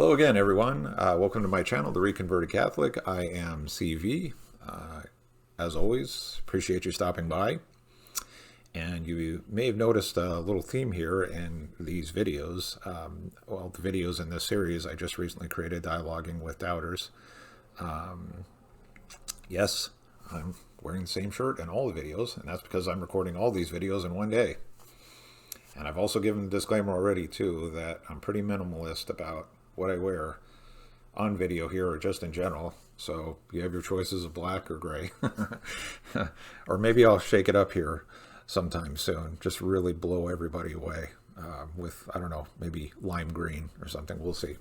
Hello again, everyone. Welcome to my channel, The Reconverted Catholic. I am CV. As always, appreciate you stopping by. And you may have noticed a little theme here in these videos. Well, the videos in this series I just recently created, Dialoguing with Doubters. Yes, I'm wearing the same shirt in all the videos, and that's because I'm recording all these videos in one day. And I've also given a disclaimer already, too, that I'm pretty minimalist about what I wear on video here or just in general. So you have your choices of black or gray. Or maybe I'll shake it up here sometime soon. Just really blow everybody away with, I don't know, maybe lime green or something. We'll see.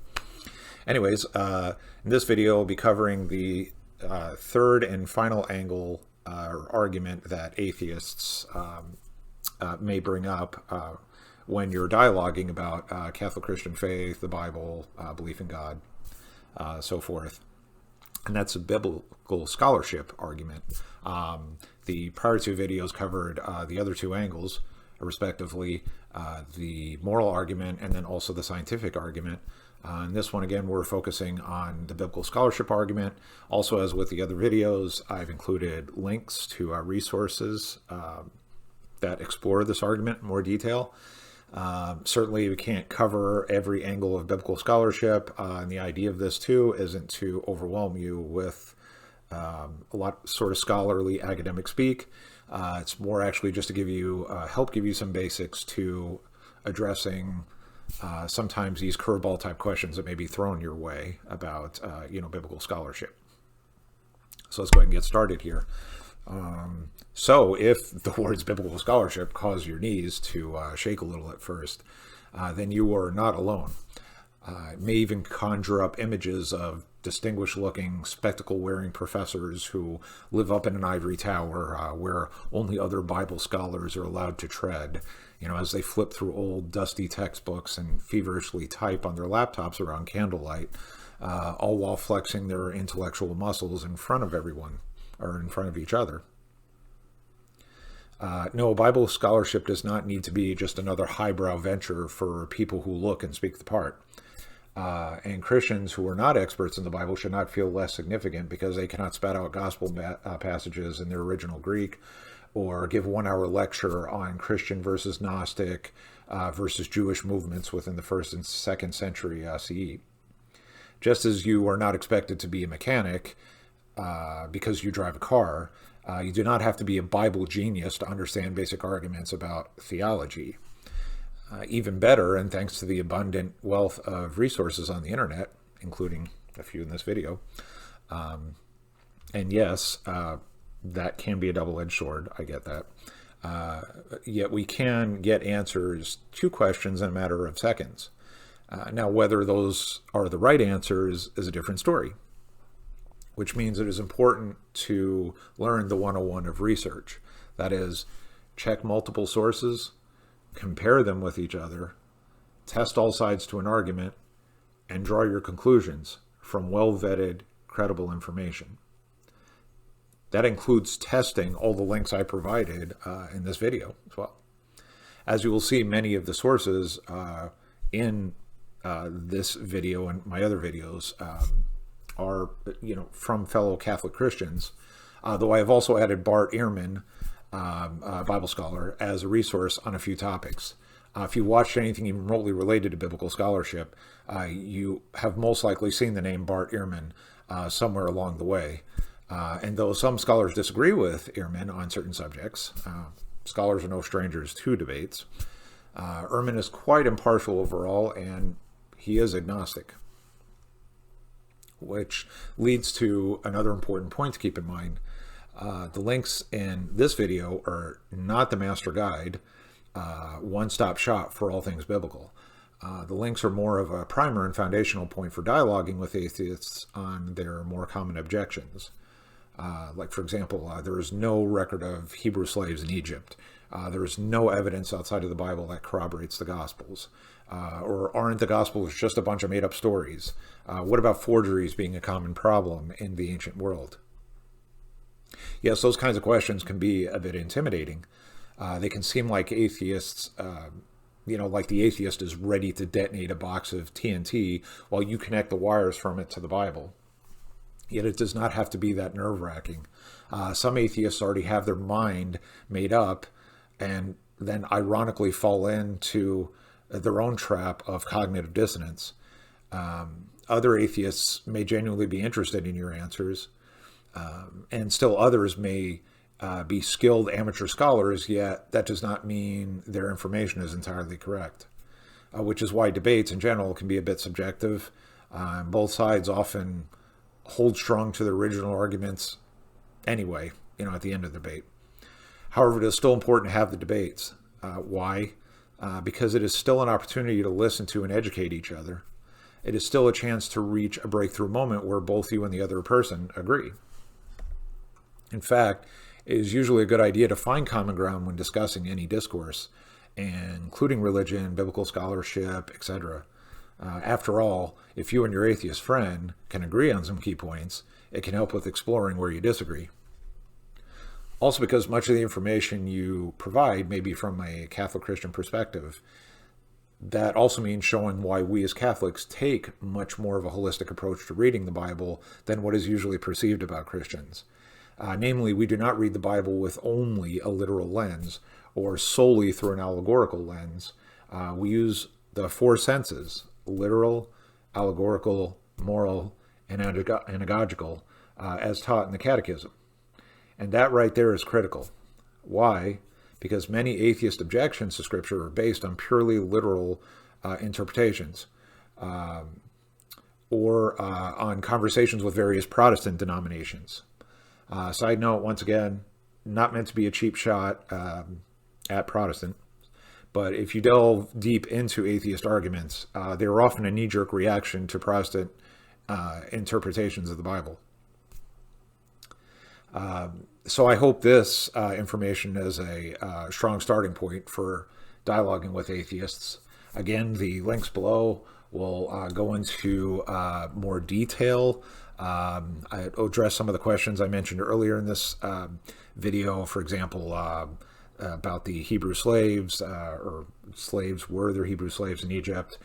Anyways, in this video, I'll be covering the third and final angle or argument that atheists may bring up when you're dialoguing about Catholic Christian faith, the Bible, belief in God, so forth. And that's a biblical scholarship argument. The prior two videos covered the other two angles, respectively, the moral argument and then also the scientific argument. In this one, again, we're focusing on the biblical scholarship argument. Also, as with the other videos, I've included links to resources that explore this argument in more detail. Certainly, we can't cover every angle of biblical scholarship, and the idea of this, too, isn't to overwhelm you with a lot sort of scholarly academic speak. It's more actually just to give you, help give you some basics to addressing sometimes these curveball type questions that may be thrown your way about, biblical scholarship. So let's go ahead and get started here. So if the words biblical scholarship cause your knees to shake a little at first, then you are not alone. It may even conjure up images of distinguished looking spectacle wearing professors who live up in an ivory tower where only other Bible scholars are allowed to tread, as they flip through old dusty textbooks and feverishly type on their laptops around candlelight, all while flexing their intellectual muscles in front of everyone or in front of each other. No, Bible scholarship does not need to be just another highbrow venture for people who look and speak the part. And Christians who are not experts in the Bible should not feel less significant because they cannot spat out gospel passages in their original Greek or give 1 hour lecture on Christian versus Gnostic versus Jewish movements within the 1st and 2nd century CE. Just as you are not expected to be a mechanic because you drive a car, you do not have to be a Bible genius to understand basic arguments about theology. Even better, and thanks to the abundant wealth of resources on the internet, including a few in this video, and yes, that can be a double-edged sword, I get that, yet we can get answers to questions in a matter of seconds. Now, whether those are the right answers is a different story, which means it is important to learn the 101 of research. That is, check multiple sources, compare them with each other, test all sides to an argument, and draw your conclusions from well-vetted, credible information. That includes testing all the links I provided in this video as well. As you will see, many of the sources in this video and my other videos are, from fellow Catholic Christians, though I have also added Bart Ehrman, a Bible scholar, as a resource on a few topics. If you watched anything even remotely related to biblical scholarship, you have most likely seen the name Bart Ehrman somewhere along the way. And though some scholars disagree with Ehrman on certain subjects, scholars are no strangers to debates, Ehrman is quite impartial overall, and he is agnostic. Which leads to another important point to keep in mind. The links in this video are not the master guide, one-stop shop for all things biblical. The links are more of a primer and foundational point for dialoguing with atheists on their more common objections. Like, for example, there is no record of Hebrew slaves in Egypt. There is no evidence outside of the Bible that corroborates the Gospels. Or aren't the Gospels just a bunch of made-up stories? What about forgeries being a common problem in the ancient world? Yes, those kinds of questions can be a bit intimidating. They can seem like atheists like the atheist is ready to detonate a box of TNT while you connect the wires from it to the Bible. Yet it does not have to be that nerve-wracking. Some atheists already have their mind made up and then ironically fall into their own trap of cognitive dissonance. Other atheists may genuinely be interested in your answers, and still others may be skilled amateur scholars, yet that does not mean their information is entirely correct, which is why debates in general can be a bit subjective. Both sides often hold strong to their original arguments anyway, at the end of the debate. However, it is still important to have the debates. Why? Because it is still an opportunity to listen to and educate each other. It is still a chance to reach a breakthrough moment where both you and the other person agree. In fact, it is usually a good idea to find common ground when discussing any discourse, including religion, biblical scholarship, etc. After all, if you and your atheist friend can agree on some key points, it can help with exploring where you disagree. Also, because much of the information you provide may be from a Catholic Christian perspective, that also means showing why we as Catholics take much more of a holistic approach to reading the Bible than what is usually perceived about Christians. Namely, we do not read the Bible with only a literal lens or solely through an allegorical lens. We use the four senses: literal, allegorical, moral, and anagogical, as taught in the Catechism. And that right there is critical. Why? Because many atheist objections to Scripture are based on purely literal interpretations, or on conversations with various Protestant denominations. Side note, once again, not meant to be a cheap shot at Protestant, but if you delve deep into atheist arguments, they are often a knee-jerk reaction to Protestant interpretations of the Bible. So I hope this information is a strong starting point for dialoguing with atheists. Again, the links below will go into more detail. I address some of the questions I mentioned earlier in this video. For example, about the Hebrew slaves, or slaves, were there Hebrew slaves in Egypt?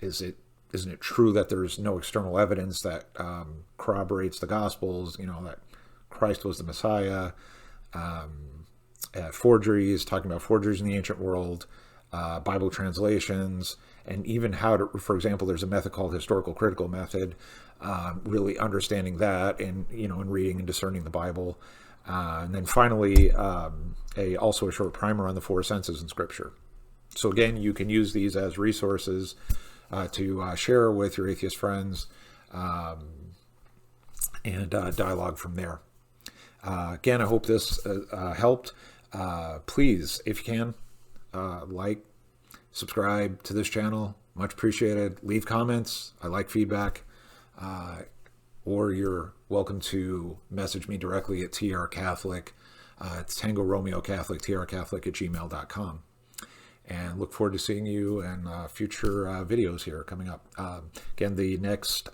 Isn't it true that there's no external evidence that corroborates the Gospels, that Christ was the Messiah? Forgeries, talking about forgeries in the ancient world, Bible translations, and even how to, for example, there's a method called historical critical method, really understanding that and, in reading and discerning the Bible. And then finally, also a short primer on the four senses in Scripture. So again, you can use these as resources to share with your atheist friends, and dialogue from there. Again, I hope this helped. Please, if you can, like, subscribe to this channel. Much appreciated. Leave comments. I like feedback. Or you're welcome to message me directly at trcatholic. It's Tango Romeo Catholic, trcatholic@gmail.com. And look forward to seeing you in future videos here coming up. Again, the next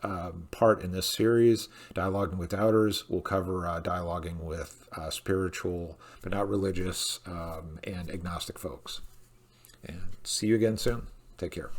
part in this series, Dialoguing with Doubters, will cover dialoguing with spiritual but not religious and agnostic folks. And see you again soon. Take care.